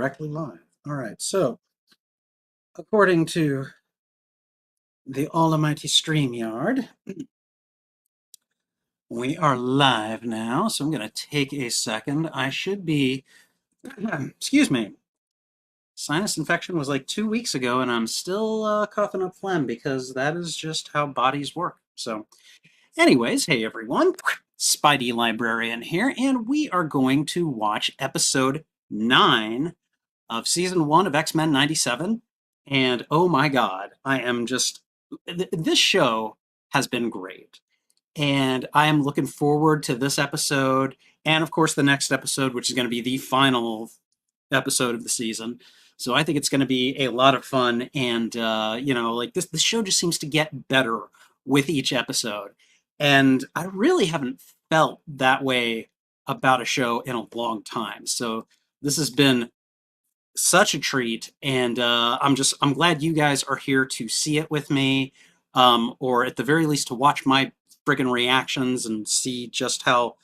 directly live. All right, so according to the almighty StreamYard, we are live now, so I'm going to take a second. I should be, excuse me, sinus infection was like 2 weeks ago, and I'm still coughing up phlegm because that is just how bodies work. So anyways, hey everyone, Spidey Librarian here, and we are going to watch episode 9 of season 1 of X-Men 97. And oh my God, this show has been great. And I am looking forward to this episode and, of course, the next episode, which is going to be the final episode of the season. So I think it's going to be a lot of fun. And, like this show just seems to get better with each episode. And I really haven't felt that way about a show in a long time. So this has been such a treat, and I'm glad you guys are here to see it with me, or at the very least to watch my friggin' reactions and see just how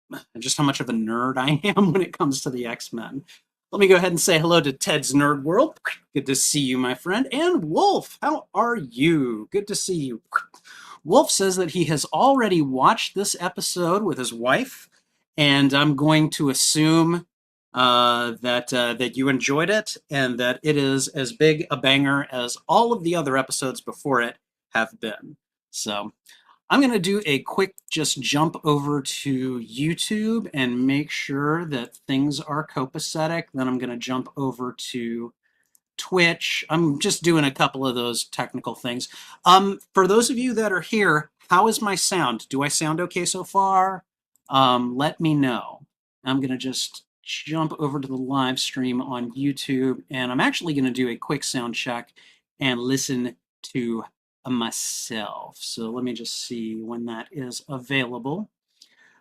much of a nerd I am when it comes to the X-Men. Let me go ahead and say hello to Ted's Nerd World. Good to see you, my friend. And Wolf, how are you? Good to see you. Wolf says that he has already watched this episode with his wife, and I'm going to assume that you enjoyed it and that it is as big a banger as all of the other episodes before it have been. So I'm going to do a quick just jump over to YouTube and make sure that things are copacetic. Then I'm going to jump over to Twitch. I'm just doing a couple of those technical things. For those of you that are here, how is my sound? Do I sound okay so far? Let me know. I'm going to just jump over to the live stream on YouTube, and I'm actually going to do a quick sound check and listen to myself. So let me just see when that is available.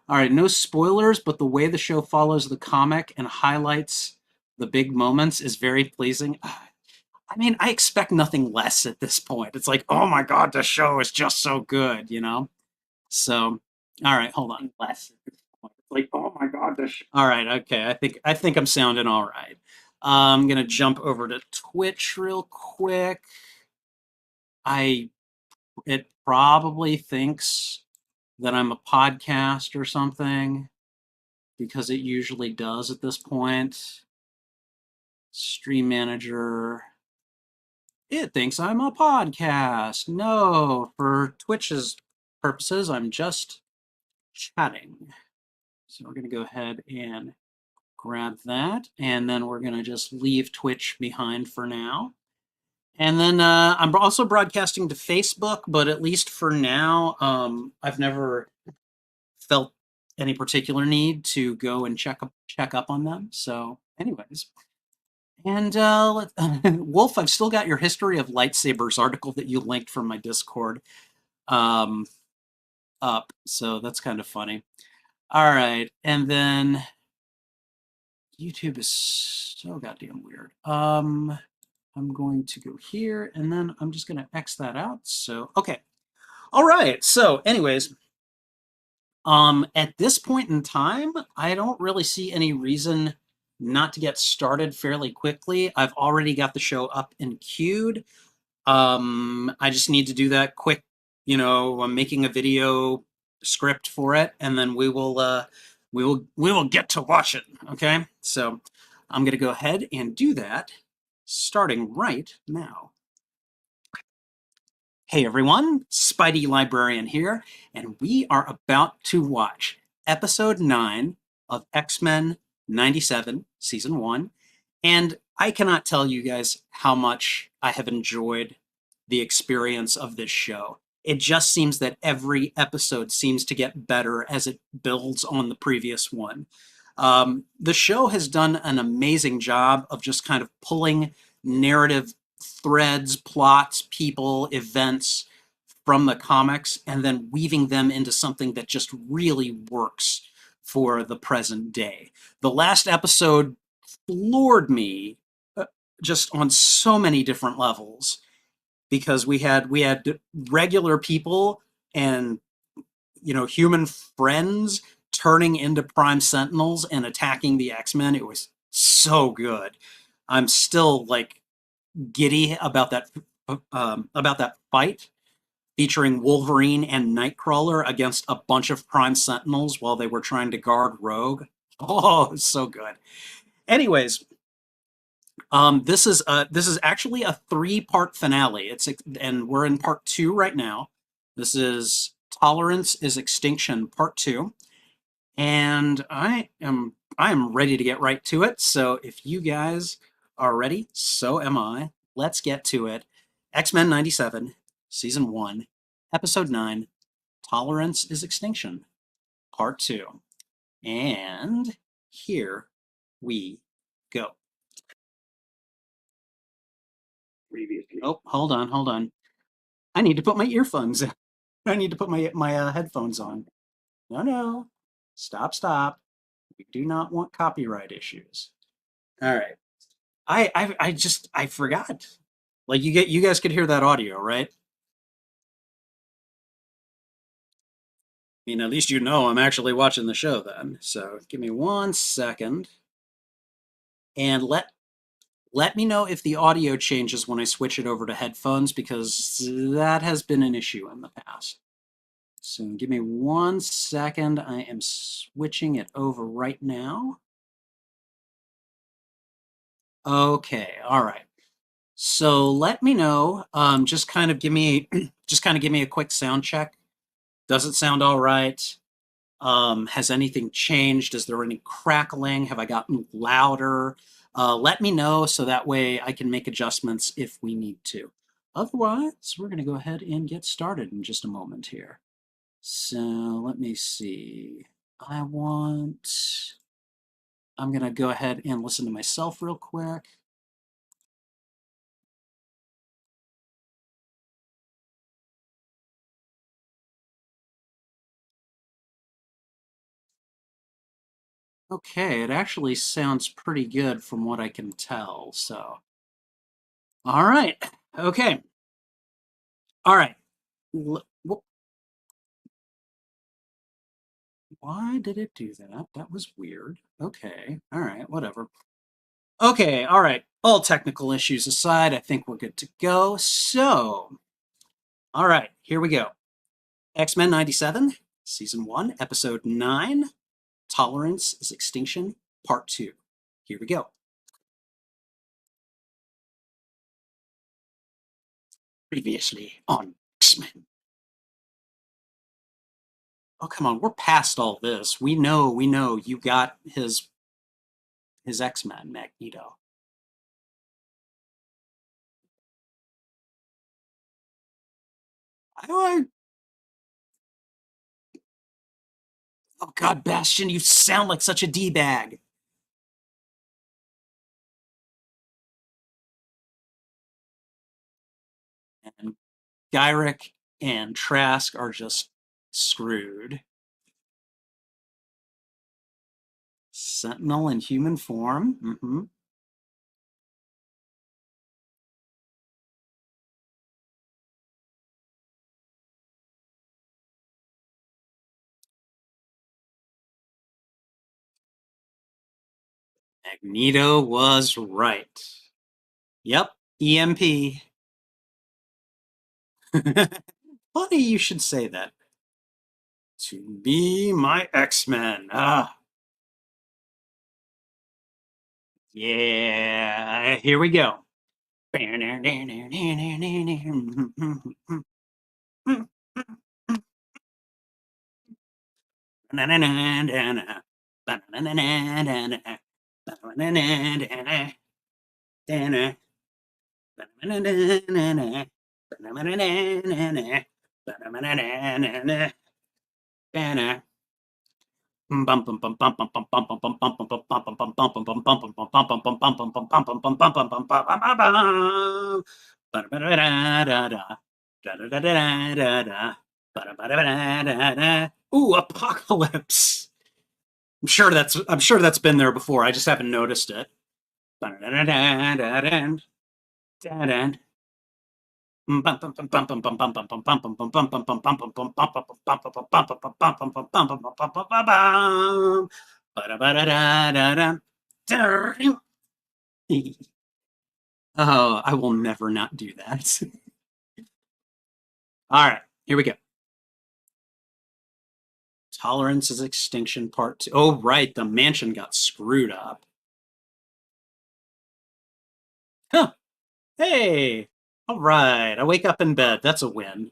All right, no spoilers, but the way the show follows the comic and highlights the big moments is very pleasing. I mean, I expect nothing less at this point. It's like, oh my God, the show is just so good, you know? So, all right, hold on. Less. Like, oh my God, all right, okay. I think I'm sounding all right. I'm gonna jump over to Twitch real quick. It probably thinks that I'm a podcast or something because it usually does at this point. Stream manager. It thinks I'm a podcast. No, for Twitch's purposes, I'm just chatting. So we're going to go ahead and grab that, and then we're going to just leave Twitch behind for now. And then I'm also broadcasting to Facebook, but at least for now, I've never felt any particular need to go and check up on them. So anyways, and Wolf, I've still got your history of lightsabers article that you linked from my Discord up, so that's kind of funny. All right, and then YouTube is so goddamn weird. I'm going to go here, and then I'm just going to X that out. So, okay. All right. So, anyways, at this point in time, I don't really see any reason not to get started fairly quickly. I've already got the show up and queued. I just need to do that quick, I'm making a video script for it, and then we will get to watch it. Okay. So I'm going to go ahead and do that starting right now. Hey everyone, Spidey Librarian here, and we are about to watch episode 9 of X-Men 97, season 1, and I cannot tell you guys how much I have enjoyed the experience of this show. It just seems that every episode seems to get better as it builds on the previous one. The show has done an amazing job of just kind of pulling narrative threads, plots, people, events from the comics and then weaving them into something that just really works for the present day. The last episode floored me just on so many different levels because we had regular people and human friends turning into prime sentinels and attacking the X-Men. It was So good. I'm still like giddy about that fight featuring Wolverine and Nightcrawler against a bunch of Prime Sentinels while they were trying to guard Rogue. Oh, so good. Anyways, this is actually a three-part finale. And we're in part two right now. This is Tolerance is Extinction Part Two, and I am ready to get right to it. So if you guys are ready, so am I. Let's get to it. X-Men '97, Season 1, Episode 9, Tolerance is Extinction, Part 2. And here we go. Oh, hold on, hold on. I need to put my earphones in. I need to put my headphones on. No, no. Stop, stop. We do not want copyright issues. All right. I forgot. Like you guys could hear that audio, right? I mean, at least you know I'm actually watching the show then. So give me 1 second and let me know if the audio changes when I switch it over to headphones because that has been an issue in the past. So give me 1 second. I am switching it over right now. Okay, all right. So let me know. Just kind of give me just kind of give me a quick sound check. Does it sound all right? Has anything changed? Is there any crackling? Have I gotten louder? Let me know so that way I can make adjustments if we need to. Otherwise, we're going to go ahead and get started in just a moment here. So let me see. I'm going to go ahead and listen to myself real quick. Okay, it actually sounds pretty good from what I can tell. So, all right. Okay. All right. Why did it do that? That was weird. Okay. All right. Whatever. Okay. All right. All technical issues aside, I think we're good to go. So, all right. Here we go. X-Men '97, Season 1, Episode 9, Tolerance is Extinction, Part 2. Here we go. Previously on X-Men. Oh, come on. We're past all this. We know. You got his X-Men, Magneto. I, oh, God, Bastion, you sound like such a D-bag. And Gyrick and Trask are just screwed. Sentinel in human form. Magneto was right. Yep, EMP. Funny you should say that. To be my X-Men. Ah, yeah. Here we go. Ooh, apocalypse. I'm sure that's been there before. I just haven't noticed it. Oh, I will never not do that. All right, here we go. Tolerance is Extinction Part 2. Oh, right, the mansion got screwed up. Huh. Hey, all right. I wake up in bed. That's a win.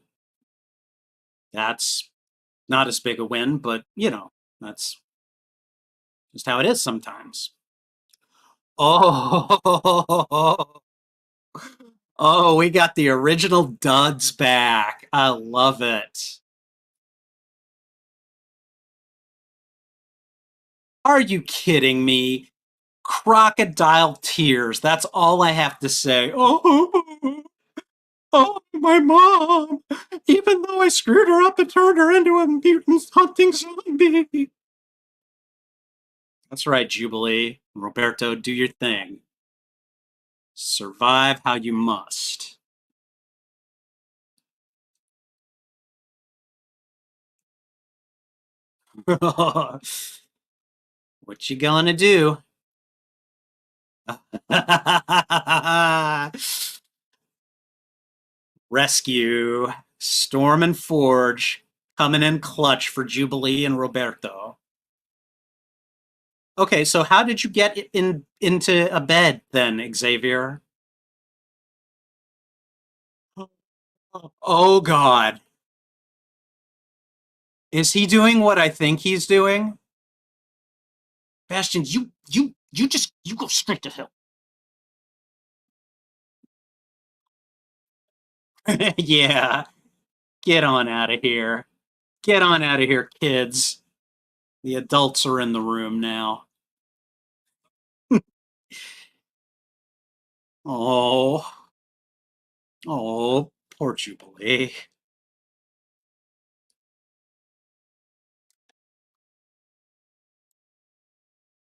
That's not as big a win, but that's just how it is sometimes. Oh, oh, we got the original duds back. I love it. Are you kidding me? Crocodile tears. That's all I have to say. Oh, oh, my mom. Even though I screwed her up and turned her into a mutant hunting zombie. That's right, Jubilee. Roberto, do your thing. Survive how you must. What you gonna do? Rescue. Storm and Forge coming in clutch for Jubilee and Roberto. Okay, so how did you get into a bed then, Xavier? Oh God. Is he doing what I think he's doing? Bastion, you go straight to hell. Yeah, get on out of here. Get on out of here, kids. The adults are in the room now. Oh, oh, poor Jubilee.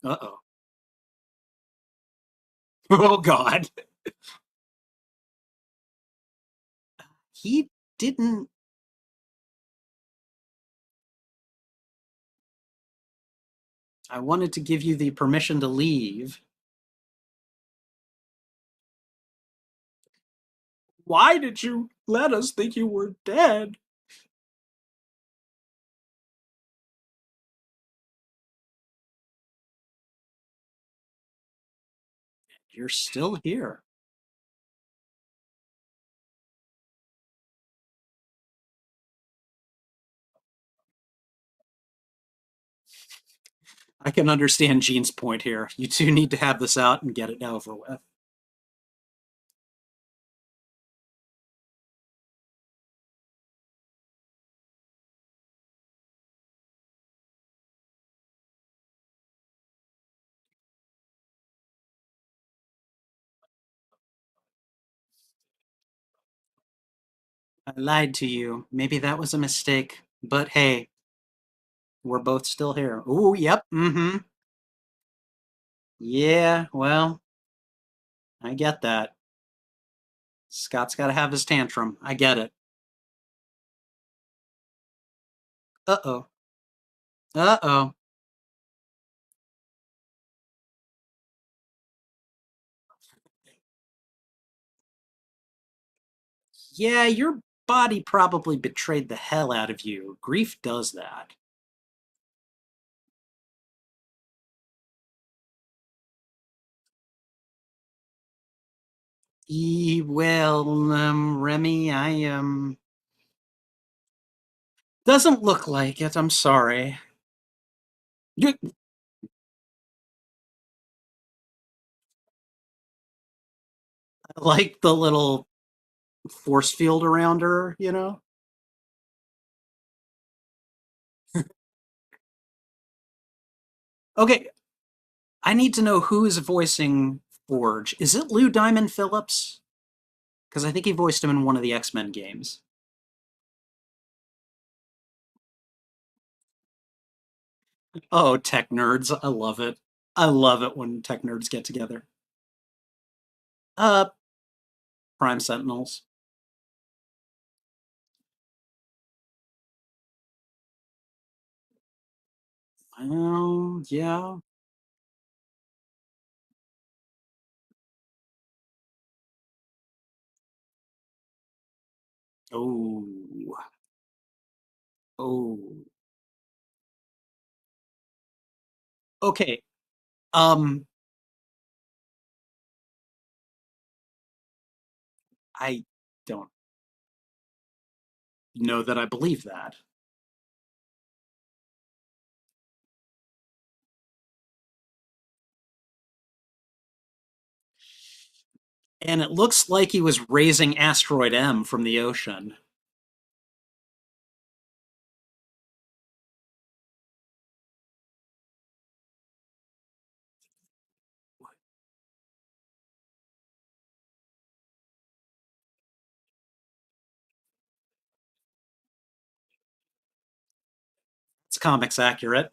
Uh-oh. Oh God. He didn't. I wanted to give you the permission to leave. Why did you let us think you were dead? You're still here. I can understand Gene's point here. You two need to have this out and get it over with. I lied to you. Maybe that was a mistake. But hey, we're both still here. Ooh, yep, mm-hmm. Yeah, well, I get that. Scott's got to have his tantrum. I get it. Uh-oh. Uh-oh. Yeah, your body probably betrayed the hell out of you. Grief does that. Well, Remy, I doesn't look like it. I'm sorry. You like the little force field around her? Okay, I need to know who is voicing Forge. Is it Lou Diamond Phillips? Because I think he voiced him in one of the X-Men games. Oh, tech nerds. I love it. I love it when tech nerds get together. Uh, Prime Sentinels. Yeah. Oh, oh. Okay. Um, I don't know that I believe that. And it looks like he was raising Asteroid M from the ocean. It's comics accurate.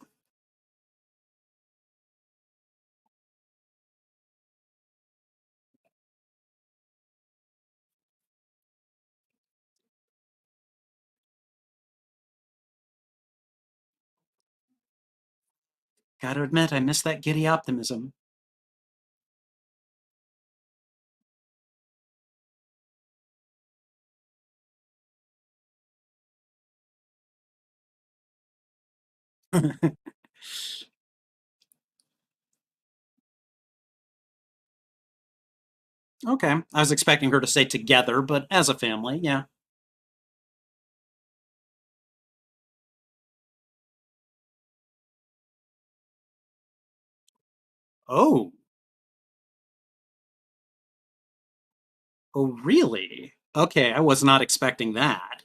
Gotta admit, I miss that giddy optimism. Okay. I was expecting her to say together, but as a family, yeah. Oh, oh, really? Okay, I was not expecting that.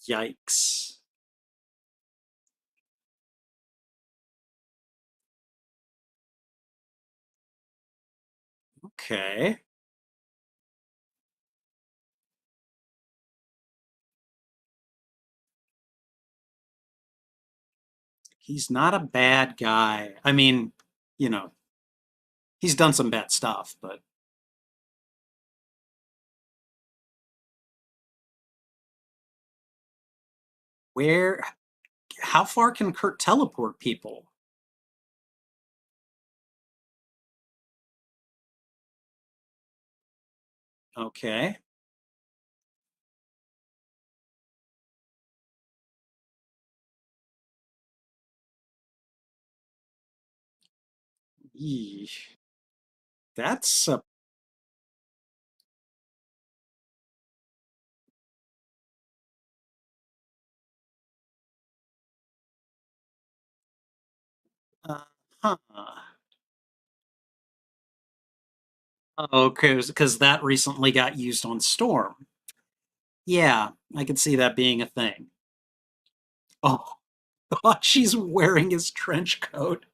Yikes. Okay. He's not a bad guy. I mean, you know, he's done some bad stuff, but where, how far can Kurt teleport people? Okay. Yeesh. That's a, huh. Okay, because that recently got used on Storm. Yeah, I could see that being a thing. Oh, God, she's wearing his trench coat.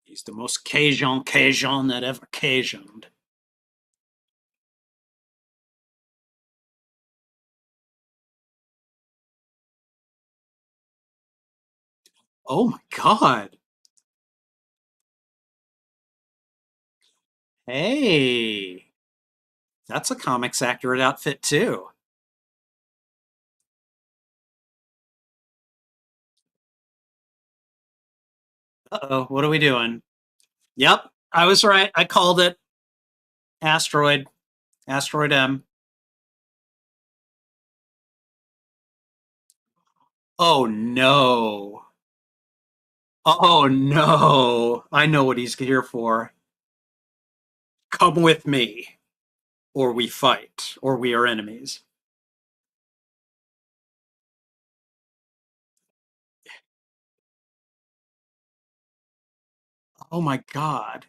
He's the most Cajun that ever Cajuned. Oh my God. Hey, that's a comics accurate outfit too. Uh-oh, what are we doing? Yep, I was right. I called it. Asteroid. Asteroid M. Oh no. Oh no. I know what he's here for. Come with me, or we fight, or we are enemies. Oh my God.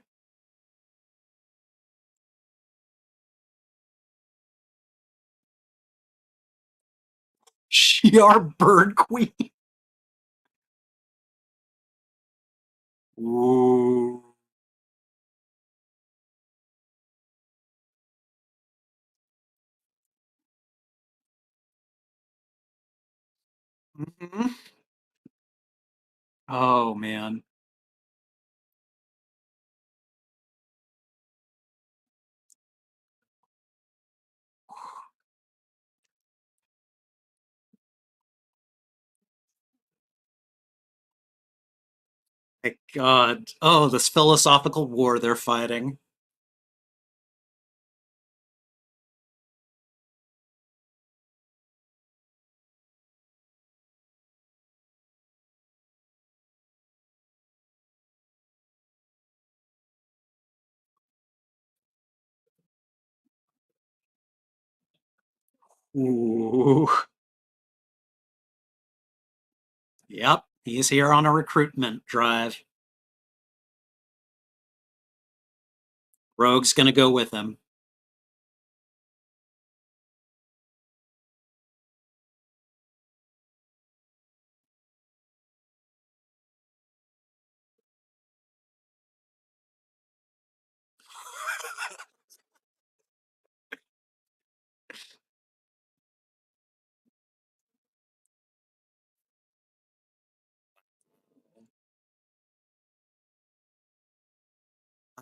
She our bird queen. Ooh. Mhm. Oh man. My God. Oh, this philosophical war they're fighting. Ooh. Yep, he's here on a recruitment drive. Rogue's gonna go with him.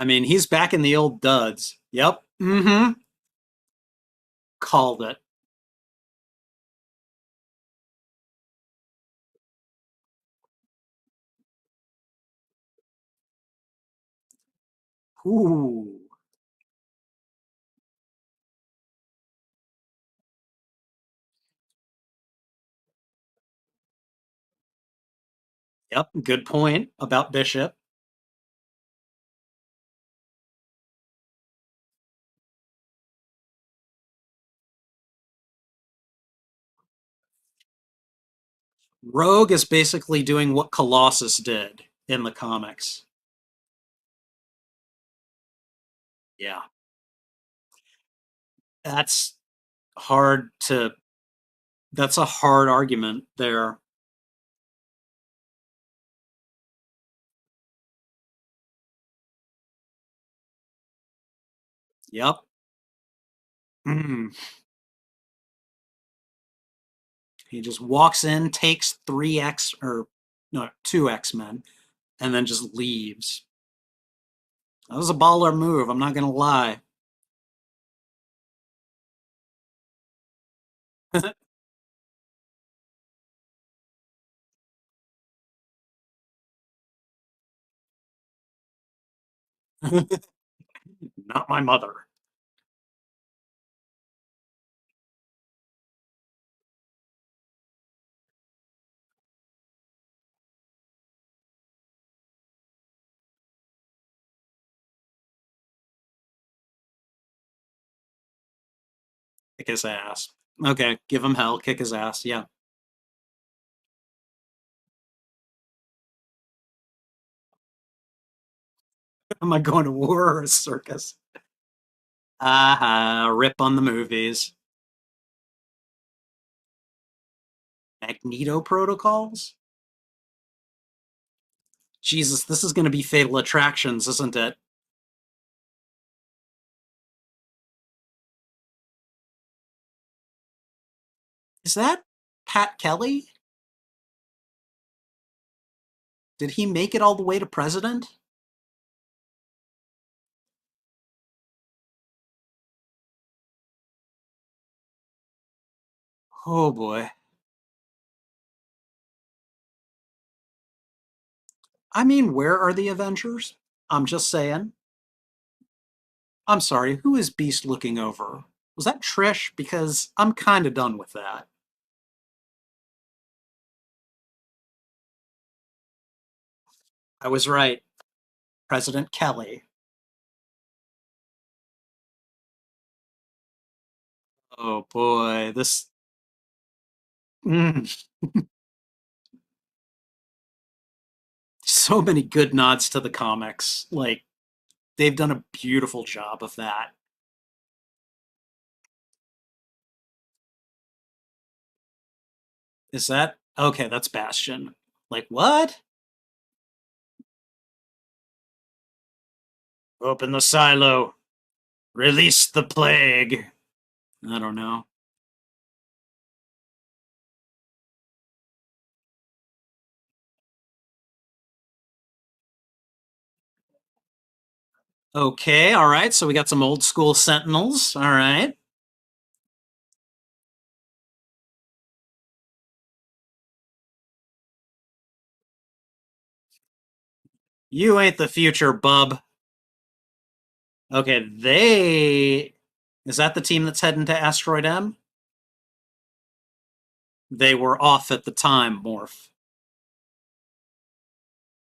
I mean, he's back in the old duds. Yep. Mm-hmm. Called it. Ooh. Yep. Good point about Bishop. Rogue is basically doing what Colossus did in the comics. Yeah. That's hard to that's a hard argument there. Yep. Mm. He just walks in, takes 3X or no, 2X-Men, and then just leaves. That was a baller move, I'm not gonna lie. Not my mother. Kick his ass. Okay, give him hell, kick his ass. Yeah. Am I going to war or a circus? Aha, rip on the movies. Magneto protocols? Jesus, this is going to be Fatal Attractions, isn't it? Is that Pat Kelly? Did he make it all the way to president? Oh boy. I mean, where are the Avengers? I'm just saying. I'm sorry, who is Beast looking over? Was that Trish? Because I'm kind of done with that. I was right. President Kelly. Oh boy, this. Mm, so many good nods to the comics. Like, they've done a beautiful job of that. Is that. Okay, that's Bastion. Like, what? Open the silo. Release the plague. I don't know. Okay, all right. So we got some old school Sentinels. All right. You ain't the future, bub. Okay, they. Is that the team that's heading to Asteroid M? They were off at the time, Morph.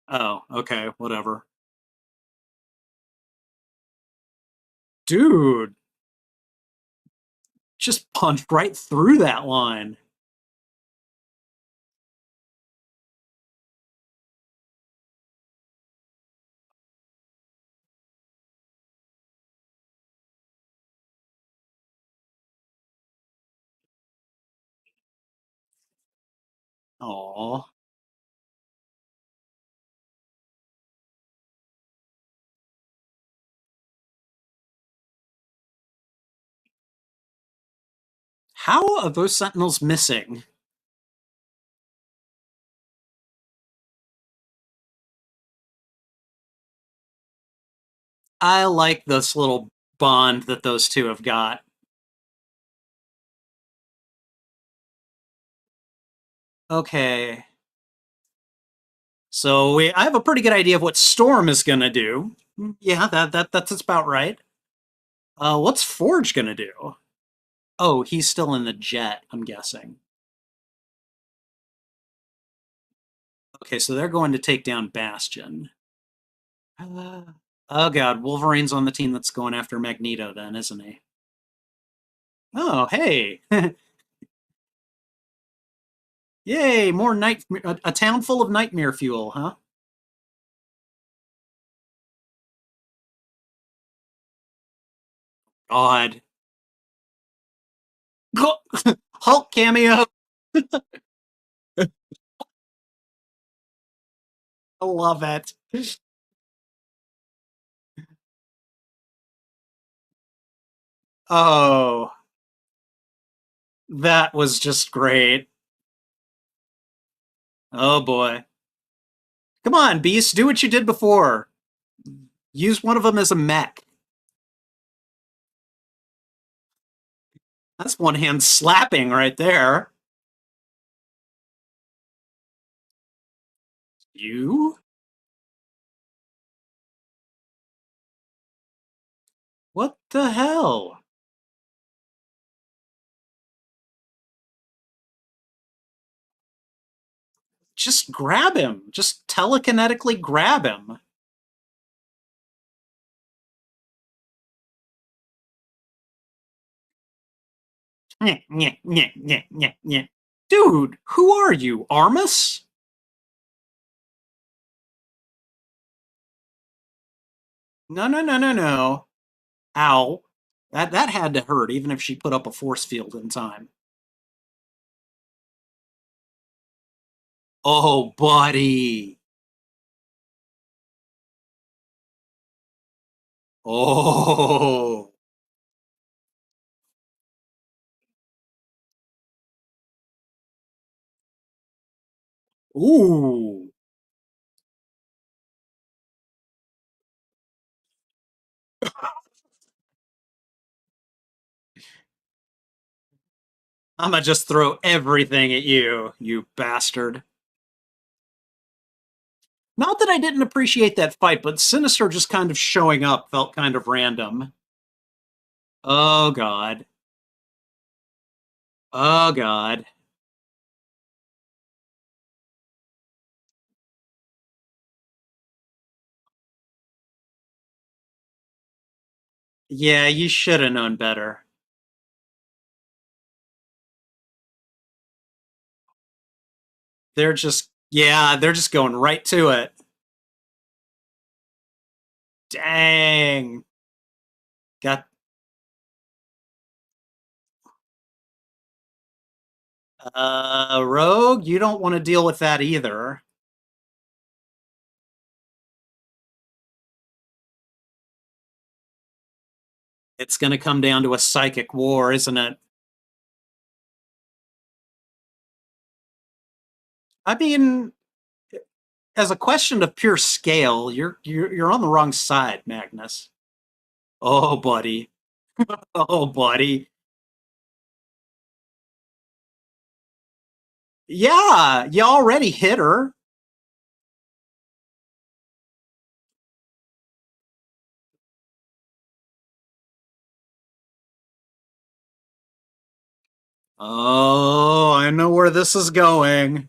Oh, okay, whatever. Dude, just punched right through that line. Aw. How are those Sentinels missing? I like this little bond that those two have got. Okay. So I have a pretty good idea of what Storm is gonna do. Yeah, that's about right. What's Forge gonna do? Oh, he's still in the jet, I'm guessing. Okay, so they're going to take down Bastion. Uh, oh god, Wolverine's on the team that's going after Magneto then, isn't he? Oh, hey. Yay, more night a town full of nightmare fuel, huh? God. Hulk cameo. I love it. Oh, that was just great. Oh boy. Come on, Beast, do what you did before. Use one of them as a mech. That's one hand slapping right there. You? What the hell? Just grab him. Just telekinetically grab him. Nyeh, nyeh, nyeh, nyeh, nyeh, nyeh. Dude, who are you, Armus? No, no, no, no, no. Ow. That had to hurt, even if she put up a force field in time. Oh, buddy. Oh. Ooh. I'm gonna just throw everything at you, you bastard. Not that I didn't appreciate that fight, but Sinister just kind of showing up felt kind of random. Oh, God. Oh, God. Yeah, you should have known better. They're just going right to it. Dang. Got, Rogue, you don't want to deal with that either. It's going to come down to a psychic war, isn't it? I mean, as a question of pure scale, you're on the wrong side, Magnus. Oh, buddy. Oh, buddy. Yeah, you already hit her. Oh, I know where this is going.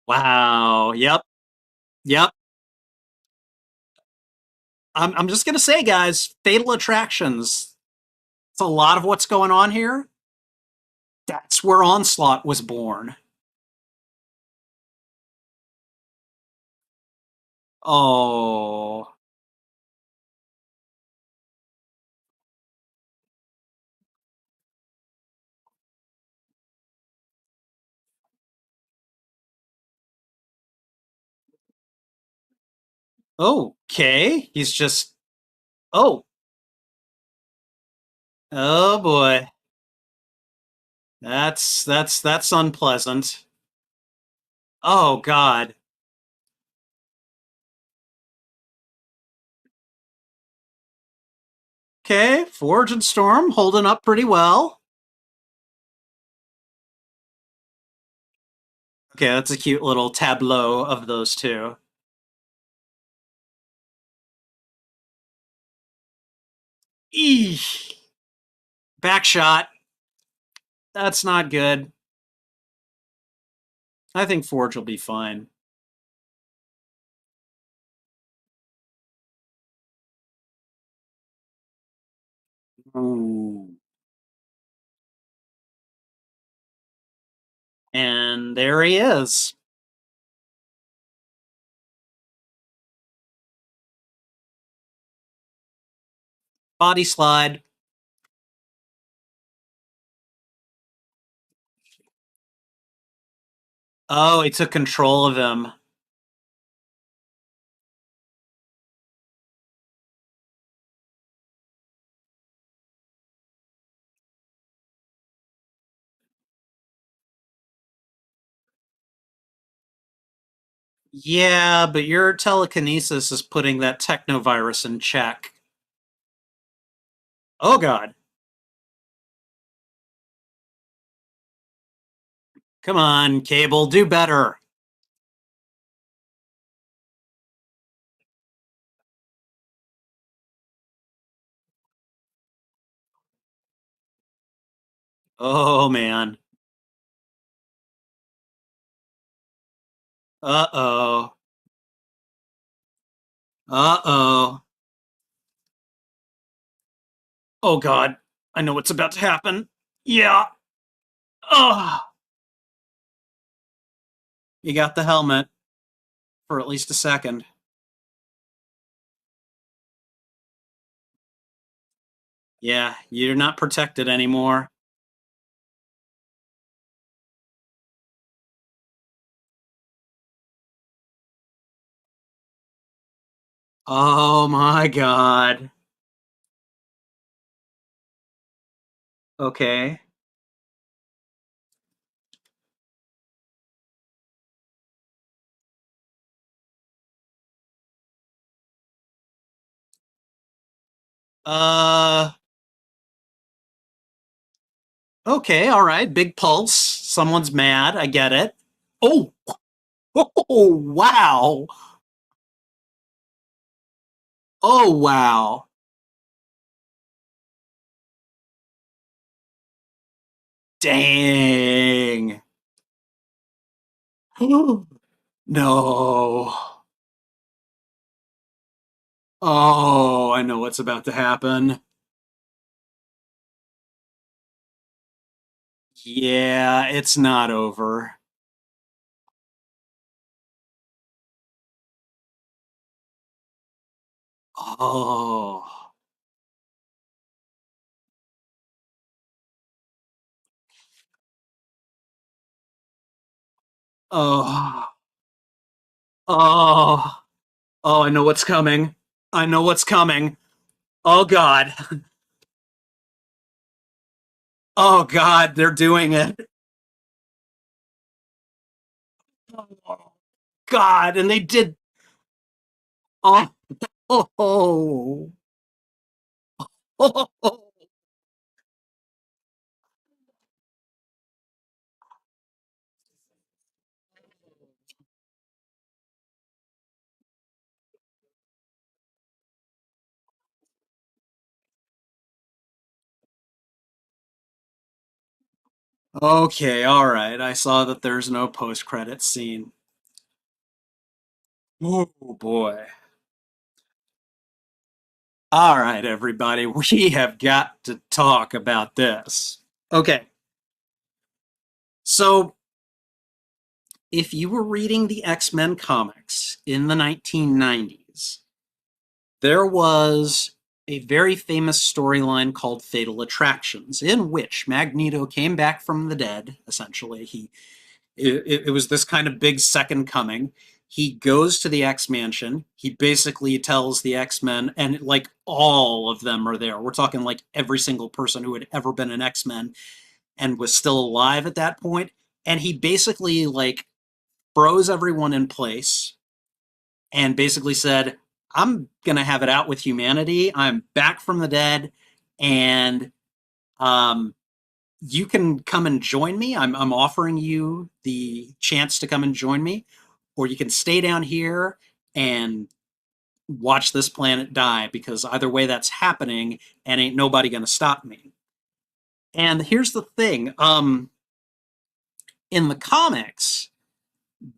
Wow. Yep. Yep. I'm just gonna say, guys, Fatal Attractions. It's a lot of what's going on here. That's where Onslaught was born. Oh. Okay. He's just. Oh. Oh boy. That's unpleasant. Oh God. Okay. Forge and Storm holding up pretty well. Okay, that's a cute little tableau of those two. Eesh. Back shot. That's not good. I think Forge will be fine. Ooh. And there he is. Body slide. Oh, he took control of him. Yeah, but your telekinesis is putting that technovirus in check. Oh God. Come on, Cable, do better. Oh man. Uh-oh. Uh-oh. Oh God. I know what's about to happen. Yeah. Oh. You got the helmet for at least a second. Yeah, you're not protected anymore. Oh my God. Okay. Uh, okay, all right. Big pulse. Someone's mad. I get it. Oh, oh, wow. Oh, wow. Dang. No. Oh, I know what's about to happen. Yeah, it's not over. Oh. Oh. Oh. Oh, I know what's coming. I know what's coming. Oh God. Oh God, they're doing it. Oh God, and they did. Oh Oh, oh, oh, oh. Okay, all right. I saw that there's no post-credit scene. Oh boy. All right, everybody, we have got to talk about this. Okay, so if you were reading the X-Men comics in the 1990s, there was a very famous storyline called Fatal Attractions, in which Magneto came back from the dead, essentially. It was this kind of big second coming. He goes to the X Mansion. He basically tells the X-Men, and like all of them are there. We're talking like every single person who had ever been an X-Men and was still alive at that point. And he basically like froze everyone in place and basically said, I'm going to have it out with humanity. I'm back from the dead, and um, you can come and join me. I'm offering you the chance to come and join me, or you can stay down here and watch this planet die, because either way that's happening and ain't nobody going to stop me. And here's the thing, in the comics,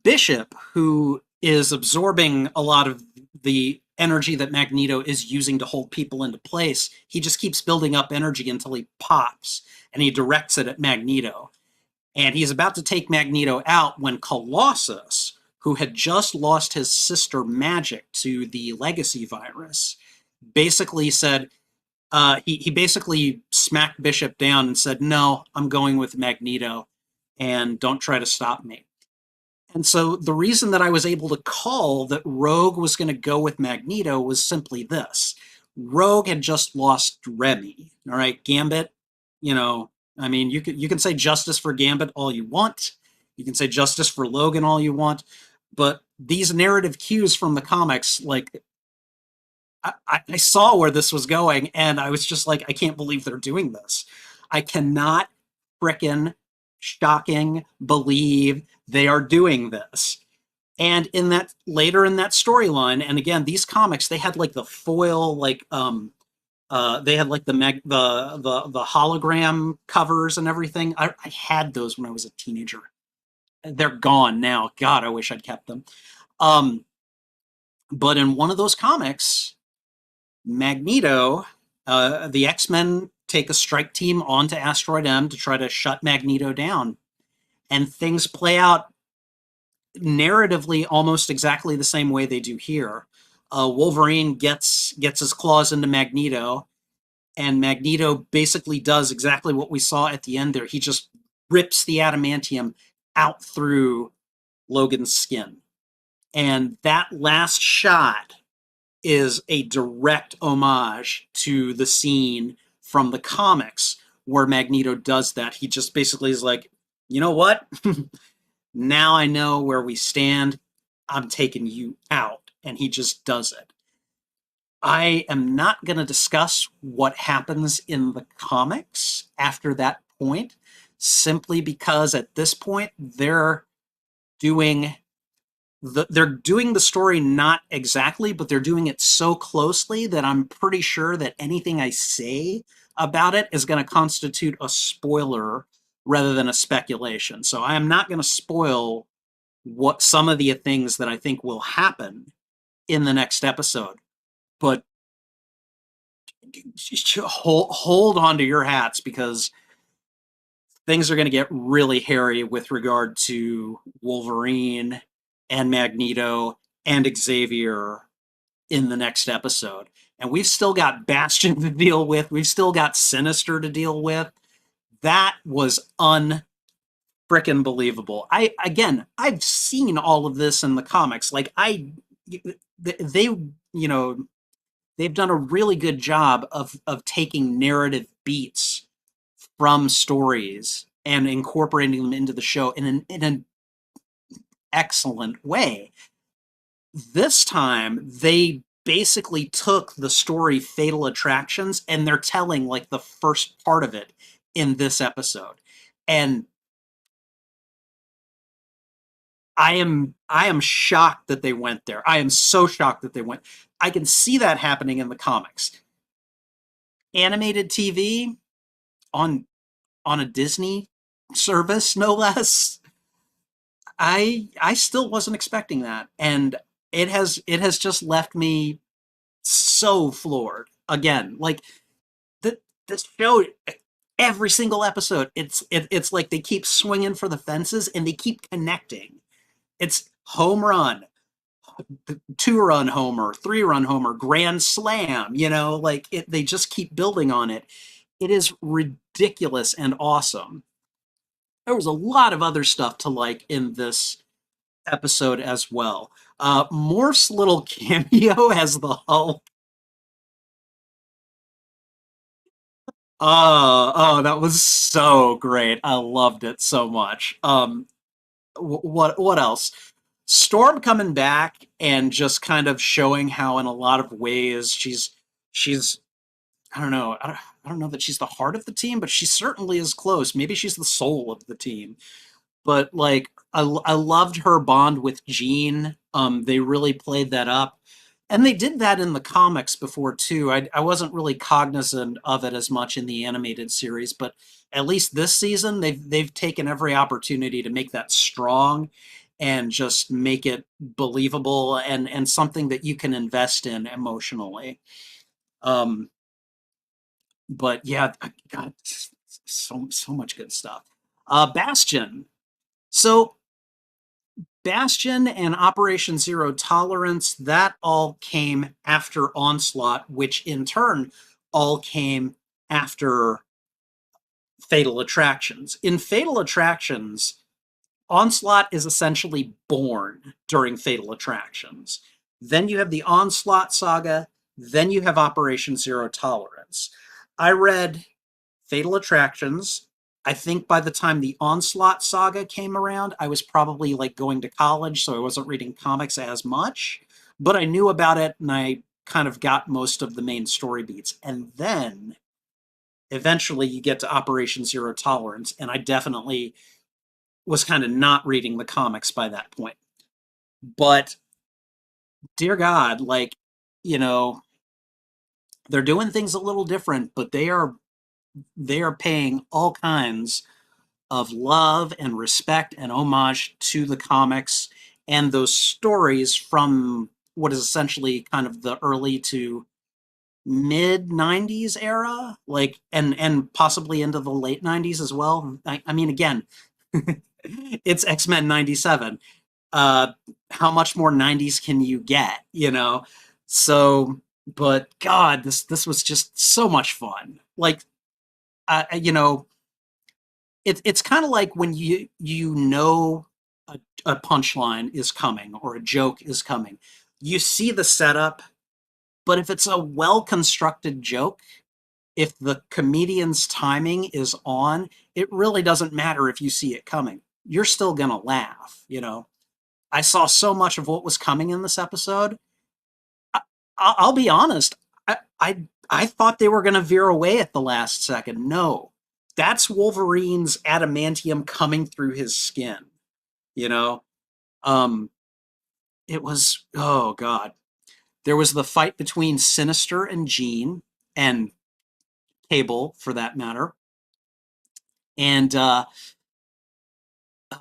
Bishop, who is absorbing a lot of the energy that Magneto is using to hold people into place, he just keeps building up energy until he pops, and he directs it at Magneto. And he's about to take Magneto out when Colossus, who had just lost his sister Magic to the legacy virus, basically said, he basically smacked Bishop down and said, no, I'm going with Magneto, and don't try to stop me. And so the reason that I was able to call that Rogue was going to go with Magneto was simply this. Rogue had just lost Remy. All right, Gambit, you know, I mean, you can say justice for Gambit all you want. You can say justice for Logan all you want, but these narrative cues from the comics, like I saw where this was going, and I was just like, I can't believe they're doing this. I cannot frickin' shocking believe they are doing this. And in that later in that storyline, and again, these comics, they had like the foil, like they had like the hologram covers and everything. I had those when I was a teenager. They're gone now. God, I wish I'd kept them. Um, but in one of those comics, Magneto, the X-Men take a strike team onto Asteroid M to try to shut Magneto down, and things play out narratively almost exactly the same way they do here. Wolverine gets his claws into Magneto, and Magneto basically does exactly what we saw at the end there. He just rips the adamantium out through Logan's skin. And that last shot is a direct homage to the scene from the comics where Magneto does that. He just basically is like, you know what? Now I know where we stand. I'm taking you out. And he just does it. I am not going to discuss what happens in the comics after that point, simply because at this point doing they're doing the story not exactly, but they're doing it so closely that I'm pretty sure that anything I say about it is going to constitute a spoiler rather than a speculation. So I am not going to spoil what some of the things that I think will happen in the next episode. But hold on to your hats, because things are going to get really hairy with regard to Wolverine and Magneto and Xavier in the next episode. And we've still got Bastion to deal with. We've still got Sinister to deal with. That was unfrickin' believable. I've seen all of this in the comics. Like they, you know, they've done a really good job of taking narrative beats from stories and incorporating them into the show in an excellent way. This time, they basically took the story Fatal Attractions and they're telling like the first part of it in this episode. And I am shocked that they went there. I am so shocked that they went. I can see that happening in the comics. Animated TV on a Disney service, no less. I still wasn't expecting that, and it has just left me so floored again. Like this show, every single episode, it's like they keep swinging for the fences and they keep connecting. It's home run, 2 run homer, 3 run homer, grand slam. Like they just keep building on it. It is ridiculous and awesome. There was a lot of other stuff to like in this episode as well. Morph's little cameo as the Hulk. Oh, that was so great. I loved it so much. What else? Storm coming back and just kind of showing how, in a lot of ways, she's I don't know. I don't know that she's the heart of the team, but she certainly is close. Maybe she's the soul of the team. But like I loved her bond with Jean. They really played that up. And they did that in the comics before too. I wasn't really cognizant of it as much in the animated series, but at least this season they've taken every opportunity to make that strong and just make it believable and something that you can invest in emotionally. Um, but yeah, God, so much good stuff. Bastion. So Bastion and Operation Zero Tolerance, that all came after Onslaught, which in turn all came after Fatal Attractions. In Fatal Attractions, Onslaught is essentially born during Fatal Attractions. Then you have the Onslaught saga, then you have Operation Zero Tolerance. I read Fatal Attractions. I think by the time the Onslaught saga came around, I was probably like going to college, so I wasn't reading comics as much, but I knew about it and I kind of got most of the main story beats. And then eventually you get to Operation Zero Tolerance, and I definitely was kind of not reading the comics by that point. But dear God, like, you know, they're doing things a little different, but they are paying all kinds of love and respect and homage to the comics and those stories from what is essentially kind of the early to mid 90s era, like and possibly into the late 90s as well. I mean, again, it's X-Men 97. How much more 90s can you get? So, but God, this was just so much fun. Like, you know, it's kind of like when a punchline is coming or a joke is coming. You see the setup, but if it's a well constructed joke, if the comedian's timing is on, it really doesn't matter if you see it coming. You're still gonna laugh. I saw so much of what was coming in this episode. I'll be honest. I thought they were going to veer away at the last second. No, that's Wolverine's adamantium coming through his skin. You know, um, it was, oh God. There was the fight between Sinister and Jean and Cable, for that matter, and uh,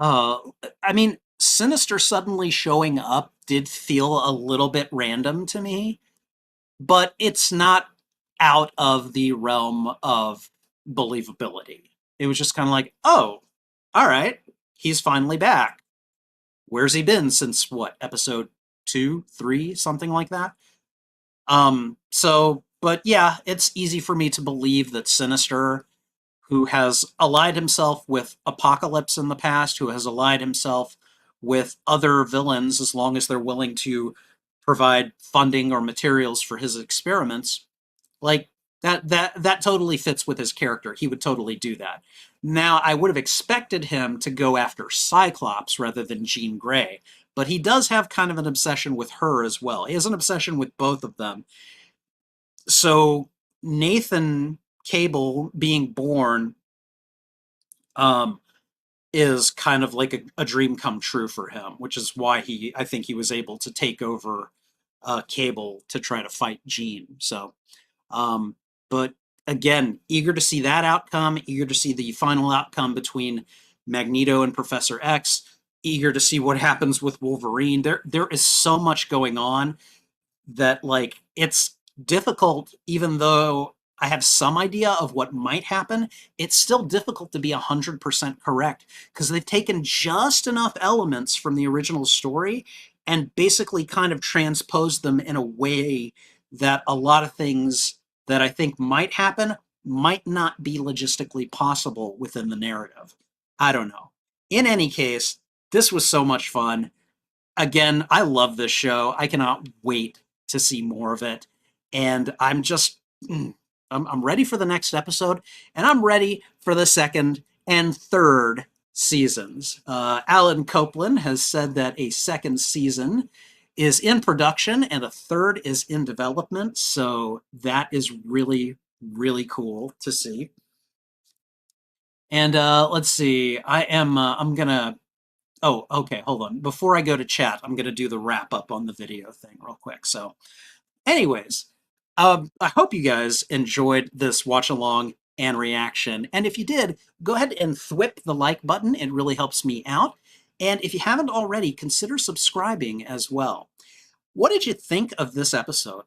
I mean, Sinister suddenly showing up did feel a little bit random to me, but it's not out of the realm of believability. It was just kind of like, oh, all right, he's finally back. Where's he been since what, episode 2, 3, something like that? But yeah, it's easy for me to believe that Sinister, who has allied himself with Apocalypse in the past, who has allied himself with other villains as long as they're willing to provide funding or materials for his experiments, like that totally fits with his character. He would totally do that. Now, I would have expected him to go after Cyclops rather than Jean Grey, but he does have kind of an obsession with her as well. He has an obsession with both of them. So Nathan Cable being born um, is kind of like a dream come true for him, which is why I think he was able to take over Cable to try to fight Jean. So, um, but again, eager to see that outcome, eager to see the final outcome between Magneto and Professor X, eager to see what happens with Wolverine. There is so much going on that like it's difficult, even though I have some idea of what might happen, it's still difficult to be 100% correct because they've taken just enough elements from the original story and basically kind of transposed them in a way that a lot of things that I think might happen might not be logistically possible within the narrative. I don't know. In any case, this was so much fun. Again, I love this show. I cannot wait to see more of it. And I'm just, I'm ready for the next episode, and I'm ready for the second and third seasons. Alan Copeland has said that a second season is in production and a third is in development. So that is really, really cool to see. And let's see. I'm gonna. Oh, okay. Hold on. Before I go to chat, I'm gonna do the wrap up on the video thing real quick. So, anyways, I hope you guys enjoyed this watch along and reaction. And if you did, go ahead and thwip the like button. It really helps me out. And if you haven't already, consider subscribing as well. What did you think of this episode?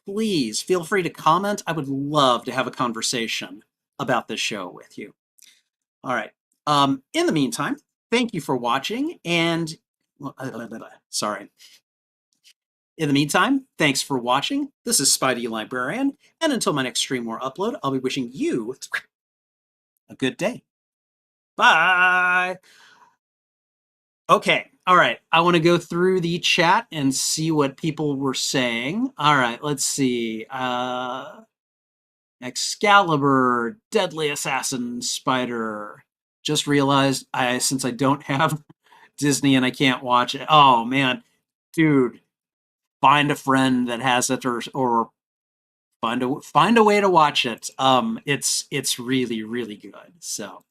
Please feel free to comment. I would love to have a conversation about this show with you. All right. In the meantime, thank you for watching. And sorry. In the meantime, thanks for watching. This is Spidey Librarian, and until my next stream or upload, I'll be wishing you a good day. Bye! Okay, all right. I want to go through the chat and see what people were saying. All right, let's see. Excalibur, Deadly Assassin, Spider. Just realized since I don't have Disney and I can't watch it. Oh man, dude, find a friend that has it or find a way to watch it. It's really, really good. So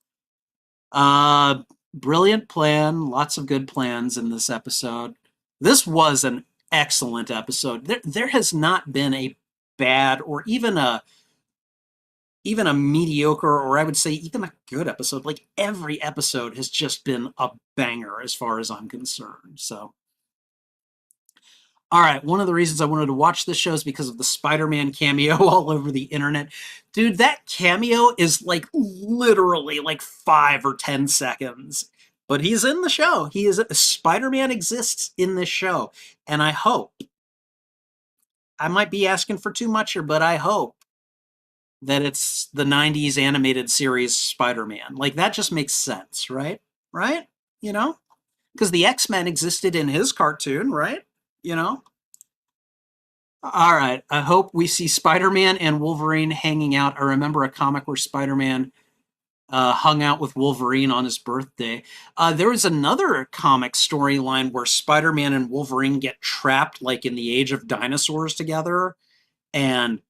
brilliant plan, lots of good plans in this episode. This was an excellent episode. There has not been a bad or even a mediocre, or I would say even a good episode. Like every episode has just been a banger as far as I'm concerned. So all right, one of the reasons I wanted to watch this show is because of the Spider-Man cameo all over the internet. Dude, that cameo is like literally like 5 or 10 seconds. But he's in the show. Spider-Man exists in this show. And I hope, I might be asking for too much here, but I hope that it's the 90s animated series Spider-Man. Like that just makes sense, right? Right? You know? Because the X-Men existed in his cartoon, right? You know? All right. I hope we see Spider-Man and Wolverine hanging out. I remember a comic where Spider-Man hung out with Wolverine on his birthday. There was another comic storyline where Spider-Man and Wolverine get trapped like in the age of dinosaurs together, and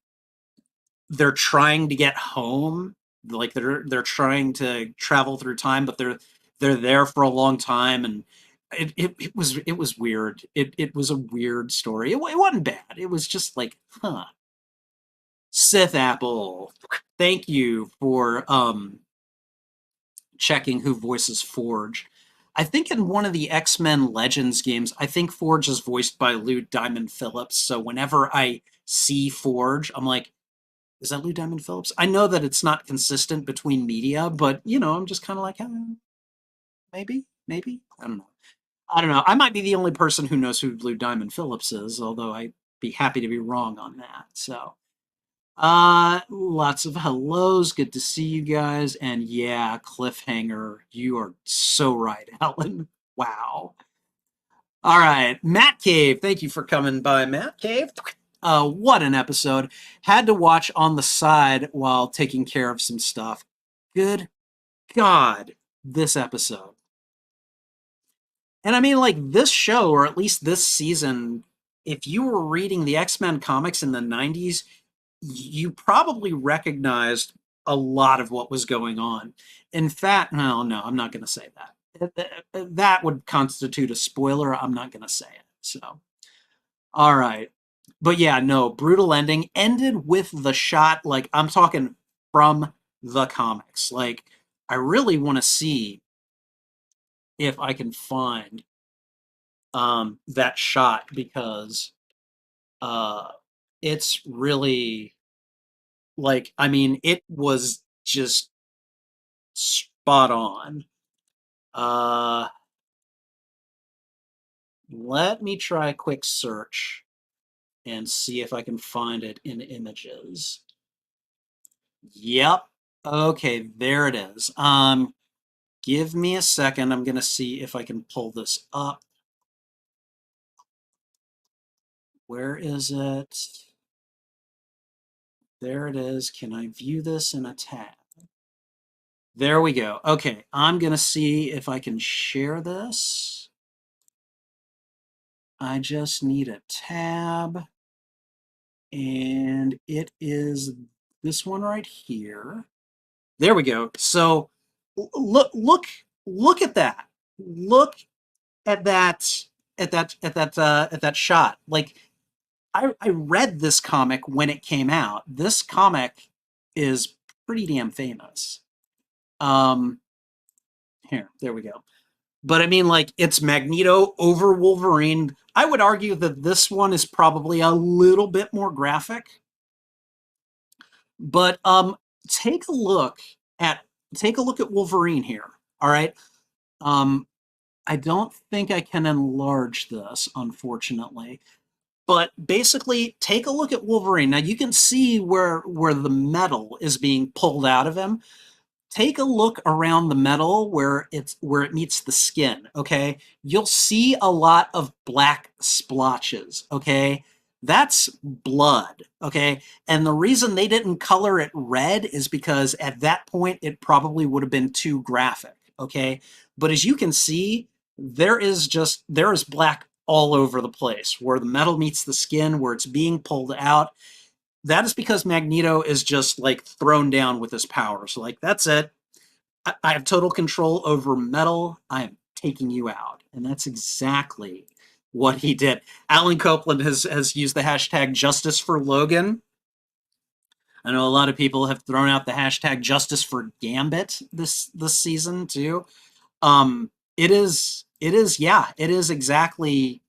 they're trying to get home. Like they're trying to travel through time, but they're there for a long time, and it was weird. It was a weird story. It wasn't bad. It was just like, huh. Sith Apple, thank you for checking who voices Forge. I think in one of the X-Men Legends games, I think Forge is voiced by Lou Diamond Phillips. So whenever I see Forge, I'm like, is that Lou Diamond Phillips? I know that it's not consistent between media, but you know, I'm just kind of like, maybe. I don't know. I might be the only person who knows who Lou Diamond Phillips is, although I'd be happy to be wrong on that. So, lots of hellos. Good to see you guys. And yeah, cliffhanger. You are so right, Alan. Wow. All right, Matt Cave. Thank you for coming by, Matt Cave. What an episode. Had to watch on the side while taking care of some stuff. Good God, this episode. And I mean, like this show, or at least this season, if you were reading the X-Men comics in the 90s, you probably recognized a lot of what was going on. In fact, no, I'm not going to say that. That would constitute a spoiler. I'm not going to say it. So, all right. But yeah, no, brutal ending ended with the shot. Like, I'm talking from the comics. Like, I really want to see if I can find that shot because uh, it's really like, I mean, it was just spot on. Uh, Let me try a quick search and see if I can find it in images. Yep. Okay, there it is. Give me a second. I'm gonna see if I can pull this up. Where is it? There it is. Can I view this in a tab? There we go. Okay, I'm gonna see if I can share this. I just need a tab, and it is this one right here. There we go. So look at that. Look at that at that shot. Like I read this comic when it came out. This comic is pretty damn famous. Um Here, there we go. But I mean, like, it's Magneto over Wolverine. I would argue that this one is probably a little bit more graphic. But take a look at take a look at Wolverine here. All right. Um, I don't think I can enlarge this, unfortunately. But basically, take a look at Wolverine. Now you can see where the metal is being pulled out of him. Take a look around the metal where it meets the skin, okay? You'll see a lot of black splotches, okay? That's blood, okay? And the reason they didn't color it red is because at that point it probably would have been too graphic, okay? But as you can see, there is black all over the place where the metal meets the skin, where it's being pulled out. That is because Magneto is just like thrown down with his powers. Like, that's it. I have total control over metal. I am taking you out. And that's exactly what he did. Alan Copeland has used the hashtag justice for Logan. I know a lot of people have thrown out the hashtag justice for Gambit this season too. It is exactly,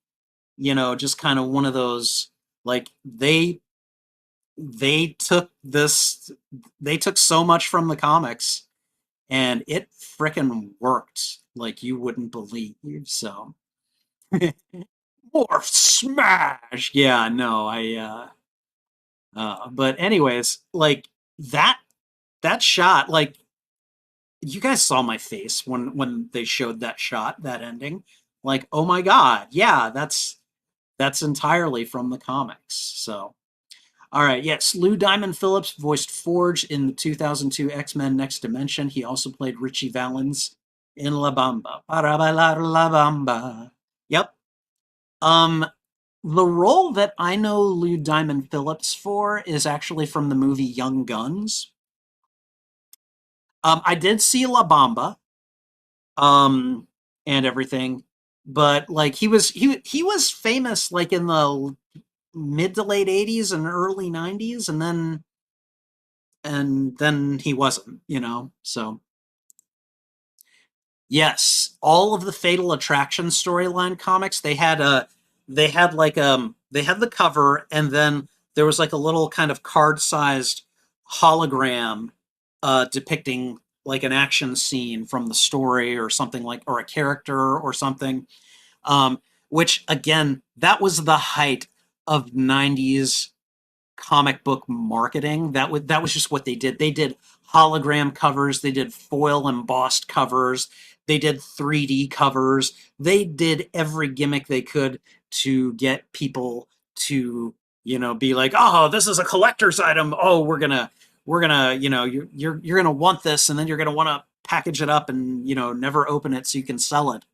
just kind of one of those, like, they took this they took so much from the comics and it frickin' worked like you wouldn't believe. So more smash. Yeah, no, but anyways, like that that shot, like, you guys saw my face when they showed that shot, that ending. Like, oh my god, yeah, that's entirely from the comics. So, all right, yes, Lou Diamond Phillips voiced Forge in the 2002 X-Men Next Dimension. He also played Richie Valens in La Bamba. Para bailar La Bamba. Yep. Um, the role that I know Lou Diamond Phillips for is actually from the movie Young Guns. I did see La Bamba, um, and everything, but like he was famous like in the mid to late 80s and early 90s, and then he wasn't, so yes, all of the Fatal Attraction storyline comics, they had the cover, and then there was like a little kind of card-sized hologram depicting like an action scene from the story or something, like, or a character or something. Which again, that was the height of 90s comic book marketing. That was just what they did. They did hologram covers, they did foil embossed covers, they did 3D covers. They did every gimmick they could to get people to, be like, "Oh, this is a collector's item. Oh, we're gonna, you're gonna want this, and then you're gonna want to package it up and, never open it so you can sell it."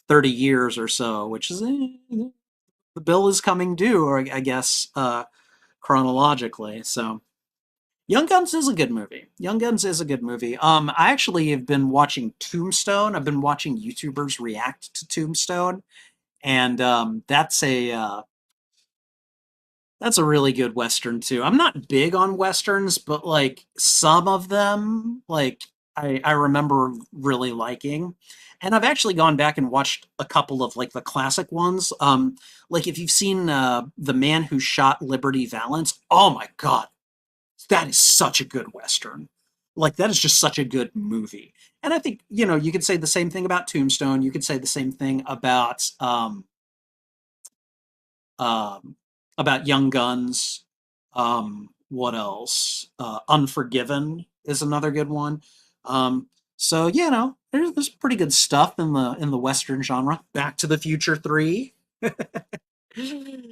30 years or so, which is the bill is coming due, or I guess chronologically. So Young Guns is a good movie. Young Guns is a good movie. I actually have been watching Tombstone. I've been watching YouTubers react to Tombstone, and that's a really good Western too. I'm not big on Westerns, but like some of them, like I remember really liking. And I've actually gone back and watched a couple of like the classic ones. Like if you've seen The Man Who Shot Liberty Valance, oh my God, that is such a good Western. Like that is just such a good movie. And I think, you could say the same thing about Tombstone. You could say the same thing um, about Young Guns. What else? Unforgiven is another good one. So there's pretty good stuff in the Western genre. Back to the Future 3.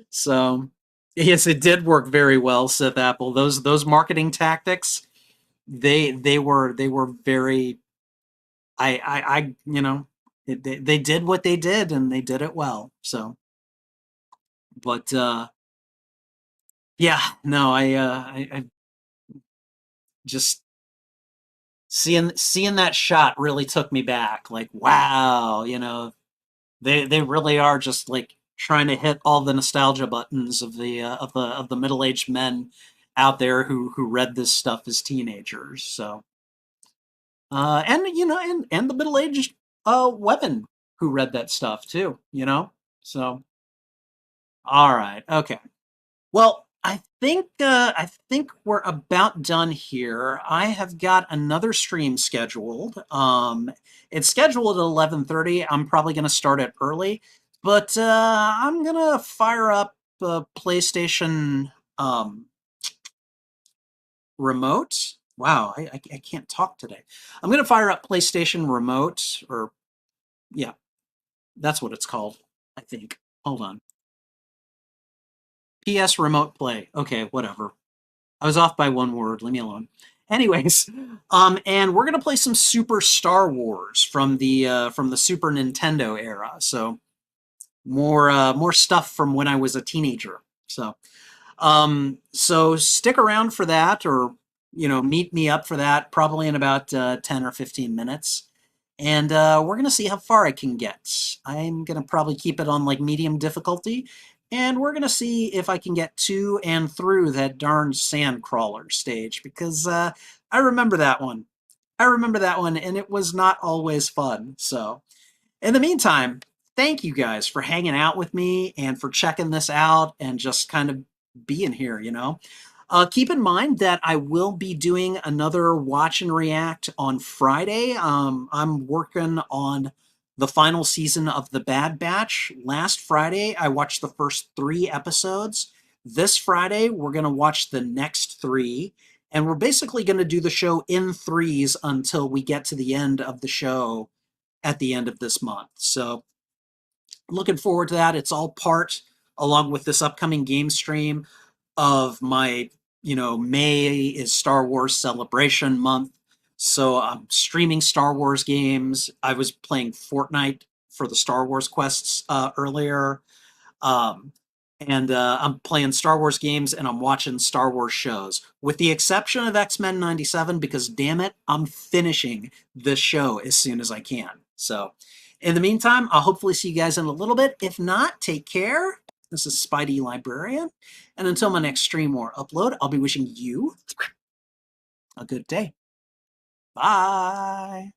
So yes, it did work very well, Sith Apple. Those marketing tactics, they were very. They did what they did and they did it well. So, but yeah, no, I just seeing that shot really took me back. Like, wow, they really are just like trying to hit all the nostalgia buttons of the middle-aged men out there who read this stuff as teenagers. So, and the middle-aged women who read that stuff too. So, all right, okay. Well, I think we're about done here. I have got another stream scheduled. It's scheduled at 11:30. I'm probably going to start it early, but I'm gonna fire up the PlayStation remote. Wow, I can't talk today. I'm gonna fire up PlayStation remote, or yeah, that's what it's called. I think. Hold on. PS Remote Play. Okay, whatever. I was off by one word. Leave me alone. Anyways, and we're gonna play some Super Star Wars from the Super Nintendo era. So more stuff from when I was a teenager. So stick around for that, or meet me up for that probably in about 10 or 15 minutes. And we're gonna see how far I can get. I'm gonna probably keep it on like medium difficulty, and we're gonna see if I can get to and through that darn sand crawler stage, because I remember that one. I remember that one, and it was not always fun. So in the meantime, thank you guys for hanging out with me and for checking this out and just kind of being here. Keep in mind that I will be doing another watch and react on Friday. I'm working on the final season of The Bad Batch. Last Friday, I watched the first 3 episodes. This Friday, we're going to watch the next 3. And we're basically going to do the show in threes until we get to the end of the show at the end of this month. So looking forward to that. It's all part, along with this upcoming game stream, of my, May is Star Wars Celebration month. So I'm streaming Star Wars games. I was playing Fortnite for the Star Wars quests earlier. Um, and I'm playing Star Wars games and I'm watching Star Wars shows, with the exception of X-Men 97, because damn it, I'm finishing this show as soon as I can. So in the meantime, I'll hopefully see you guys in a little bit. If not, take care. This is Spidey Librarian. And until my next stream or upload, I'll be wishing you a good day. Bye.